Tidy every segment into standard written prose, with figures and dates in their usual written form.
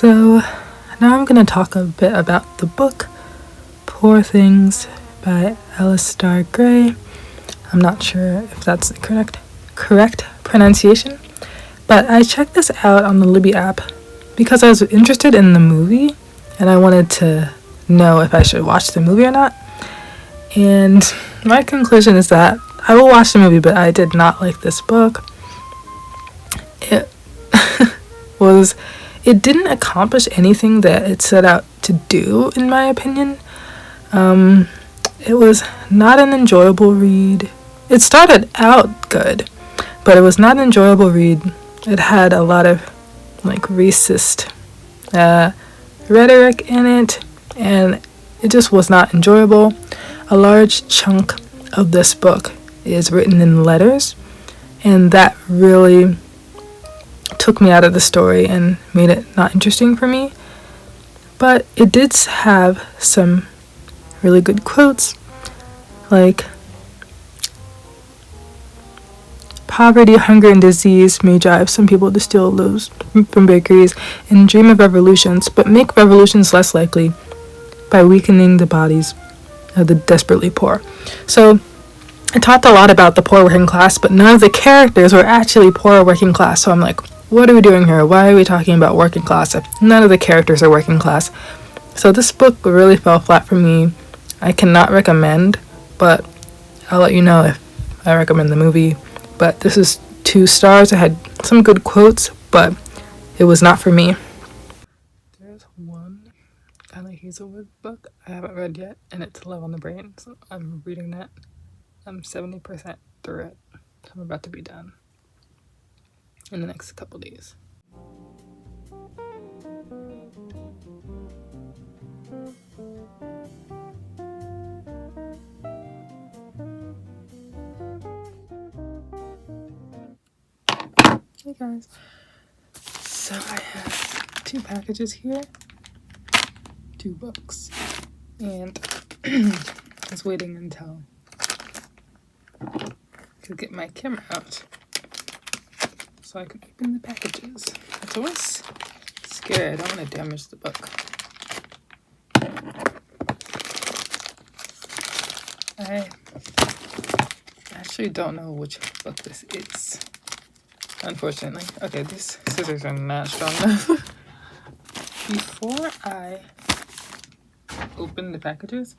So now I'm going to talk a bit about the book Poor Things by Alistair Gray. I'm not sure if that's the correct pronunciation, but I checked this out on the Libby app because I was interested in the movie and I wanted to know if I should watch the movie or not. And my conclusion is that I will watch the movie, but I did not like this book. It didn't accomplish anything that it set out to do, in my opinion. It was not an enjoyable read. It started out good, but it was not an enjoyable read. It had a lot of racist rhetoric in it, and it just was not enjoyable. A large chunk of this book is written in letters, and that really took me out of the story and made it not interesting for me. But it did have some really good quotes, like poverty, hunger, and disease may drive some people to steal loaves from bakeries and dream of revolutions, but make revolutions less likely by weakening the bodies of the desperately poor. So it talked a lot about the poor working class, but none of the characters were actually poor working class. So I'm like, what are we doing here? Why are we talking about working class if none of the characters are working class? So this book really fell flat for me. I cannot recommend, but I'll let you know if I recommend the movie. But this is 2 stars. It had some good quotes, but it was not for me. There's one Anna Hazelwood book I haven't read yet, and it's Love on the Brain. So I'm reading that. I'm 70% through it. So I'm about to be done in the next couple days. Hey guys. So I have 2 packages here, 2 books, and I was waiting until I could get my camera out so I could open the packages. It's always scary. I don't want to damage the book. I actually don't know which book this is, unfortunately. Okay, these scissors are not strong enough. Before I open the packages,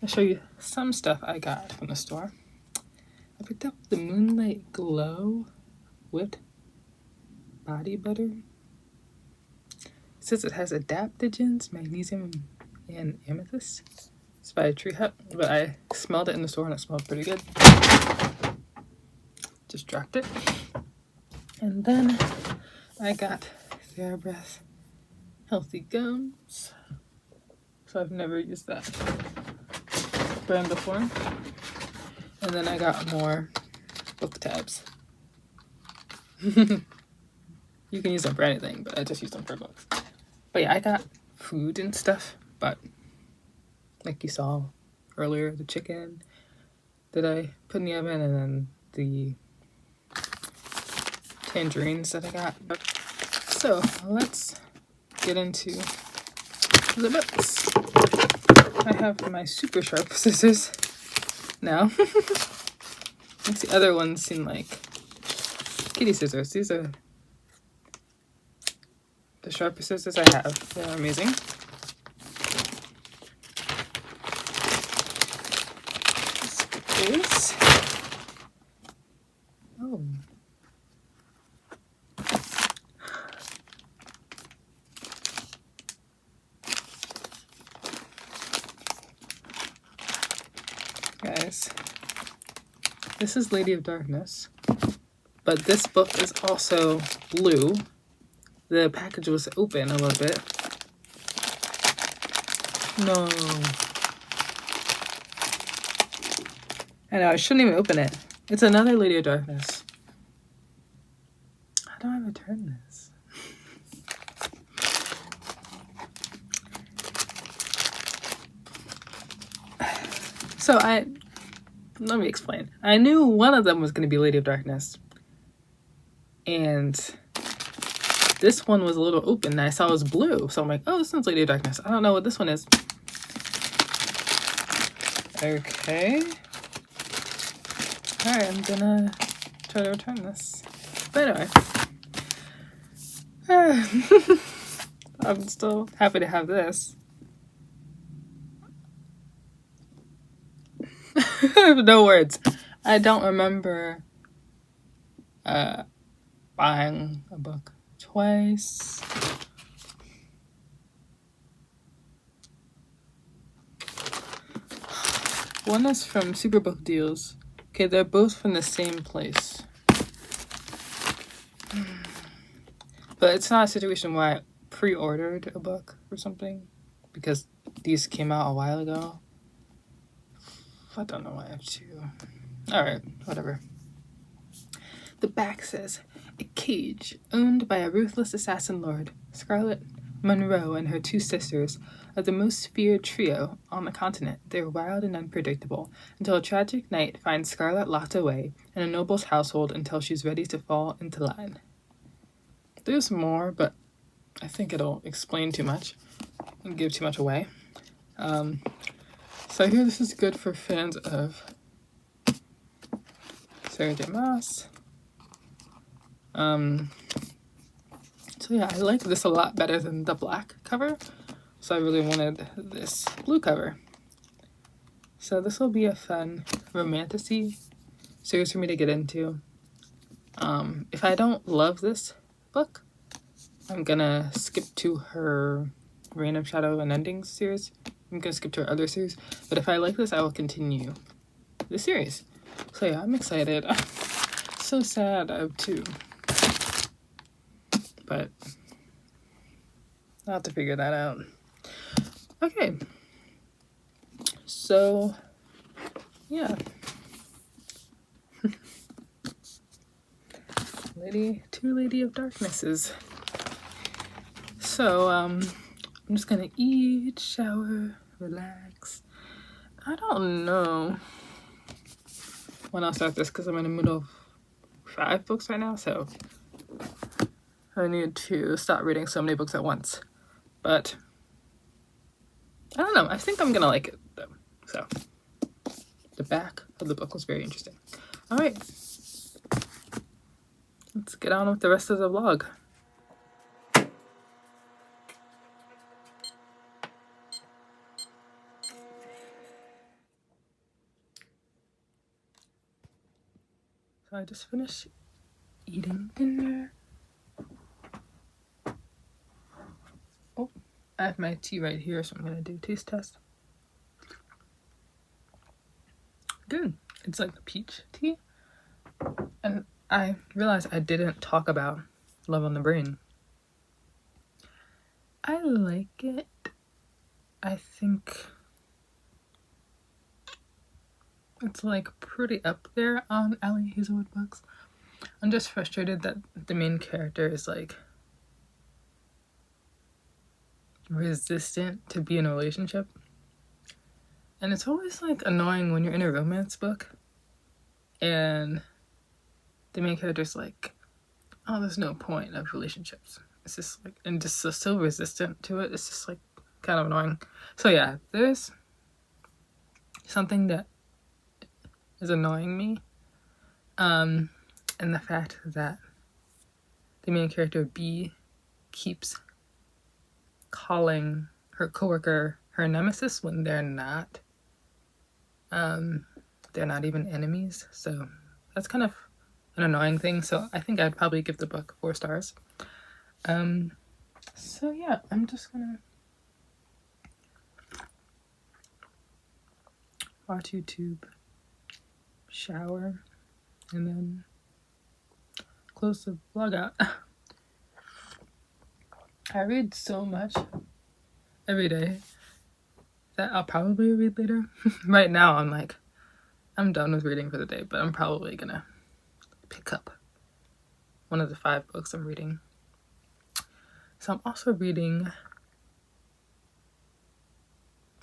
I'll show you some stuff I got from the store. I picked up the Moonlight Glow Whipped Body Butter. It says it has adaptogens, magnesium, and amethyst. It's by Tree Hut, but I smelled it in the store and it smelled pretty good. Just dropped it. And then I got TheraBreath Healthy Gums. So I've never used that brand before. And then I got more book tabs. You can use them for anything, but I just use them for books. But yeah, I got food and stuff, but like you saw earlier, the chicken that I put in the oven, and then the tangerines that I got. So let's get into the books. I have my super sharp scissors now. The other ones seem like kitty scissors. These are the sharpest scissors I have. They're amazing. This. Oh. Guys, this is Lady of Darkness, but this book is also blue. The package was open a little bit. No. I know, I shouldn't even open it. It's another Lady of Darkness. How do I return this? So let me explain. I knew one of them was going to be Lady of Darkness. And this one was a little open and I saw it was blue. So I'm like, oh, this one's Lady of Darkness. I don't know what this one is. Okay. Alright, I'm gonna try to return this. But anyway. I'm still happy to have this. I have no words. I don't remember buying a book twice. One is from Superbook Deals. Okay, they're both from the same place. But it's not a situation where I pre-ordered a book or something, because these came out a while ago. I don't know why I have to. Alright, whatever. The back says, a cage owned by a ruthless assassin lord. Scarlet Monroe and her two sisters are the most feared trio on the continent. They're wild and unpredictable, until a tragic night finds Scarlet locked away in a noble's household until she's ready to fall into line. There's more, but I think it'll explain too much and give too much away. So I hear this is good for fans of Sarah J. Maas. So yeah, I like this a lot better than the black cover. So I really wanted this blue cover. So this will be a fun romantasy series for me to get into. If I don't love this book, I'm gonna skip to her Reign of Shadow and Endings series. I'm gonna skip to her other series. But if I like this, I will continue the series. So yeah, I'm excited. So sad I have two. But I'll have to figure that out. Okay. So yeah. Lady of Darknesses. So I'm just gonna eat, shower, relax. I don't know when I'll start this because I'm in the middle of 5 books right now, so I need to stop reading so many books at once. But I don't know. I think I'm gonna like it though. So the back of the book was very interesting. All right, let's get on with the rest of the vlog. So I just finished eating dinner. Oh, I have my tea right here, so I'm gonna do a taste test. Good. It's like peach tea. And I realized I didn't talk about Love on the Brain. I like it. I think it's like pretty up there on Ali Hazelwood books. I'm just frustrated that the main character is like resistant to be in a relationship. And it's always like annoying when you're in a romance book and the main character's like, oh, there's no point of relationships. It's just like, and just so resistant to it. It's just like kind of annoying. So yeah, there's something that is annoying me. And the fact that the main character B keeps calling her coworker her nemesis when they're not. They're not even enemies. So that's kind of an annoying thing. So I think I'd probably give the book 4 stars. So yeah, I'm just gonna watch YouTube, shower, and then close the vlog out. I read so much every day that I'll probably read later. Right now I'm done with reading for the day, but I'm probably gonna pick up one of the 5 books I'm reading. So I'm also reading,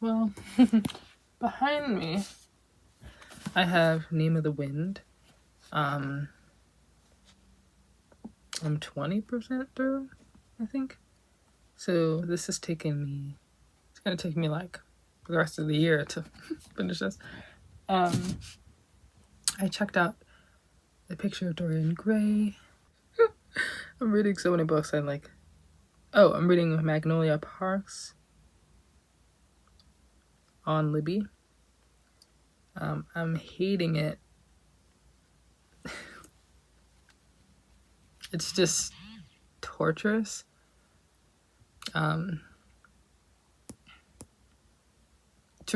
well, behind me I have Name of the Wind. I'm 20% through. I think. So this is taking me, it's gonna take me like the rest of the year to finish this. I checked out The Picture of Dorian Gray. I'm reading so many books. I'm reading Magnolia Parks on Libby. I'm hating it. It's just torturous. To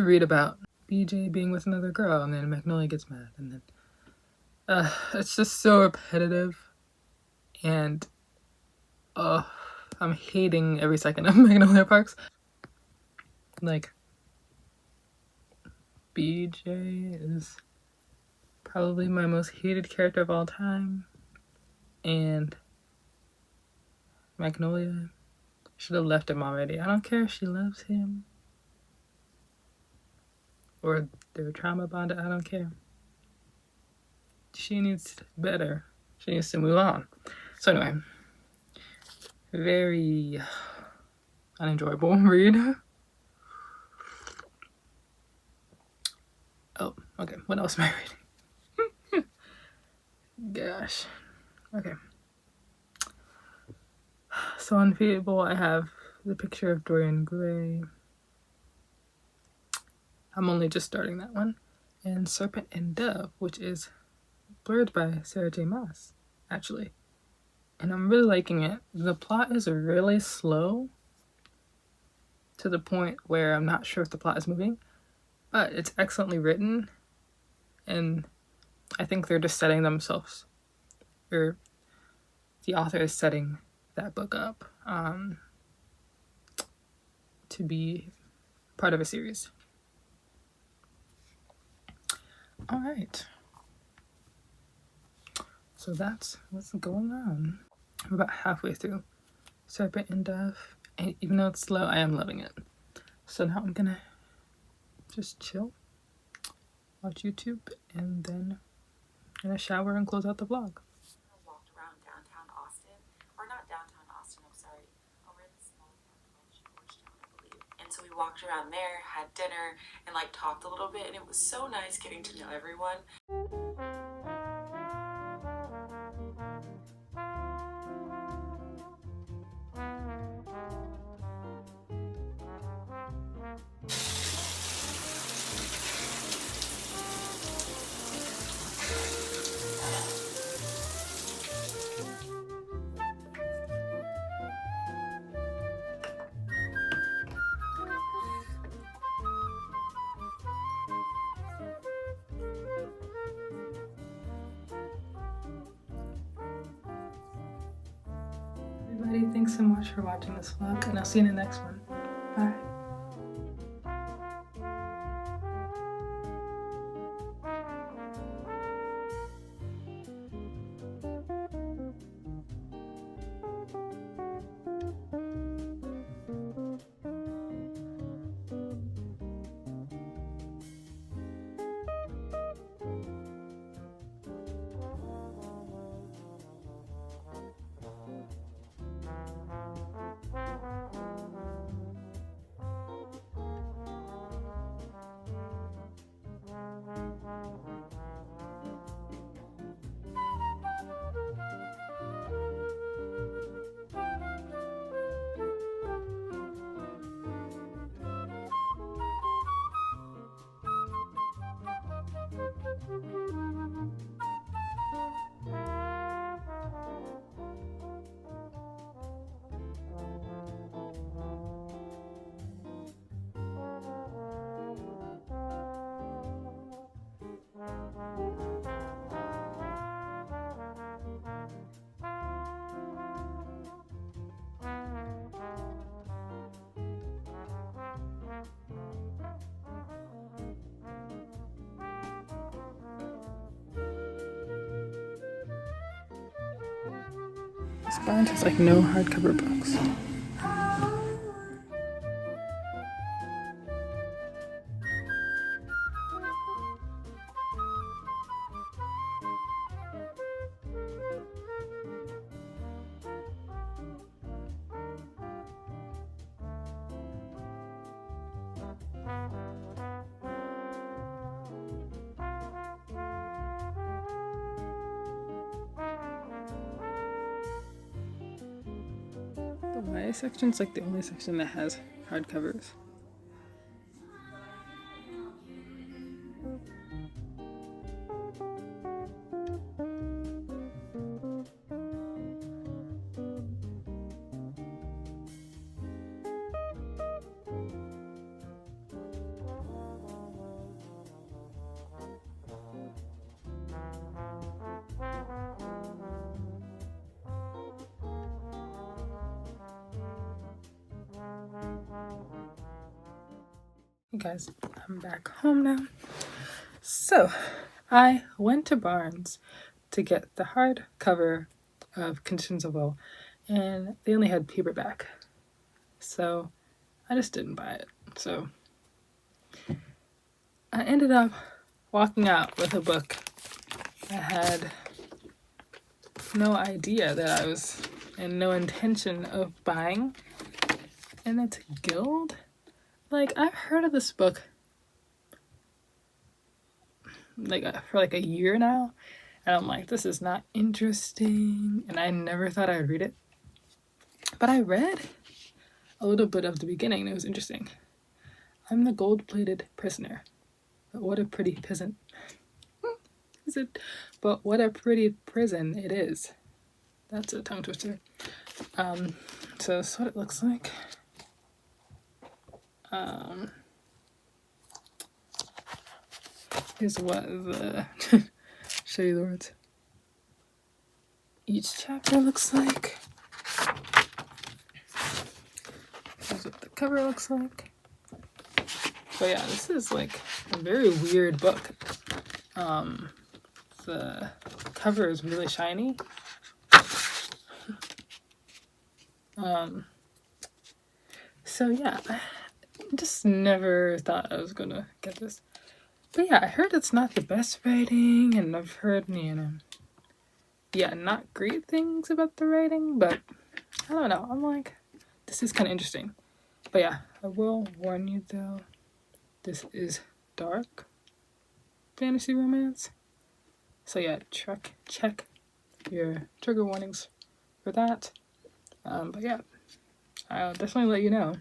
read about BJ being with another girl, and then Magnolia gets mad, and then it's just so repetitive, and I'm hating every second of Magnolia Parks. Like, BJ is probably my most hated character of all time, and Magnolia should have left him already. I don't care if she loves him or they're trauma bonded. I don't care. She needs better. She needs to move on. So anyway, very unenjoyable read. Oh, okay. What else am I reading? Gosh. Okay. So on Fable, I have The Picture of Dorian Gray. I'm only just starting that one. And Serpent and Dove, which is blurred by Sarah J. Maas, actually. And I'm really liking it. The plot is really slow to the point where I'm not sure if the plot is moving, but it's excellently written, and I think they're just setting themselves, or the author is setting that book up to be part of a series. All right. So that's what's going on. I'm about halfway through Serpent and Dove, and even though it's slow, I am loving it. So now I'm gonna just chill, watch YouTube, and then I'm gonna shower and close out the vlog. Walked around downtown Austin, or not downtown Austin, I'm sorry, over in the small town called Georgetown, I believe. And so we walked around there, had dinner, and like talked a little bit, and it was so nice getting to know everyone. Everybody, thanks so much for watching this vlog, and I'll see you in the next one. Bye. This bind has like no hardcover books. YA section's like the only section that has hardcovers. Hey guys, I'm back home now. So, I went to Barnes to get the hardcover of Conditions of Will, and they only had paperback. So, I just didn't buy it. So, I ended up walking out with a book I had no idea that I was, and no intention of buying, and it's Guild. Like, I've heard of this book like for like a year now, and I'm like, this is not interesting, and I never thought I'd read it. But I read a little bit of the beginning, and it was interesting. I'm the gold-plated prisoner, but what a pretty peasant. Is it? But what a pretty prison it is. That's a tongue twister. So that's what it looks like. Here's what the show you the words. Each chapter looks like. Here's what the cover looks like. But yeah, this is like a very weird book. The cover is really shiny. So yeah, I just never thought I was gonna get this. But yeah, I heard it's not the best writing, and I've heard, not great things about the writing, but I don't know. I'm like, this is kind of interesting. But yeah, I will warn you though, this is dark fantasy romance. So yeah, check your trigger warnings for that. But yeah, I'll definitely let you know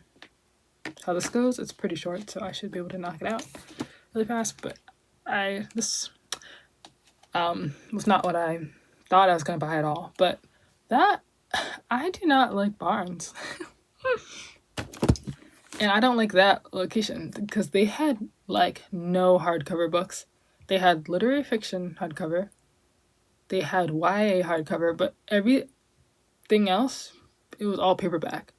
how this goes. It's pretty short, so I should be able to knock it out really fast. But this was not what I thought I was gonna buy at all. But that, I do not like Barnes. And I don't like that location because they had like no hardcover books. They had literary fiction hardcover. They had YA hardcover, but everything else, it was all paperback.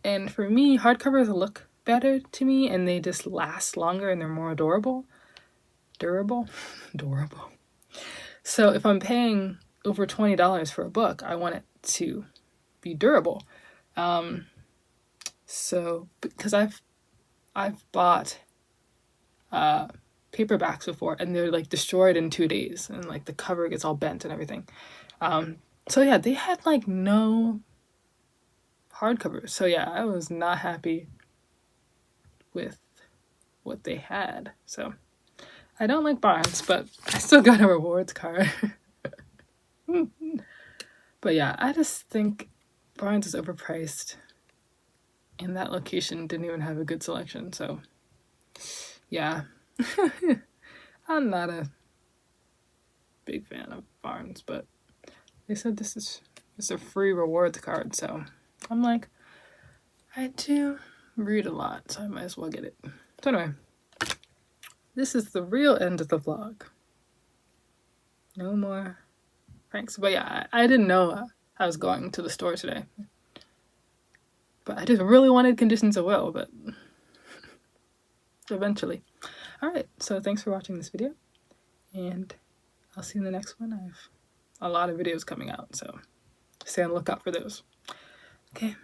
And for me, hardcovers look better to me, and they just last longer, and they're more durable. So if I'm paying over $20 for a book, I want it to be durable. So because I've bought paperbacks before, and they're like destroyed in 2 days, and like the cover gets all bent and everything. So yeah, they had like no hardcover. So yeah, I was not happy with what they had. So I don't like Barnes, but I still got a rewards card. But yeah, I just think Barnes is overpriced, and that location didn't even have a good selection. So yeah, I'm not a big fan of Barnes, but they said this is a free rewards card, so I'm like, I do read a lot, so I might as well get it. So anyway, this is the real end of the vlog. No more pranks. But yeah, I didn't know I was going to the store today. But I just really wanted Conditions of Will, but eventually. Alright, so thanks for watching this video, and I'll see you in the next one. I have a lot of videos coming out, so stay on the lookout for those. Okay.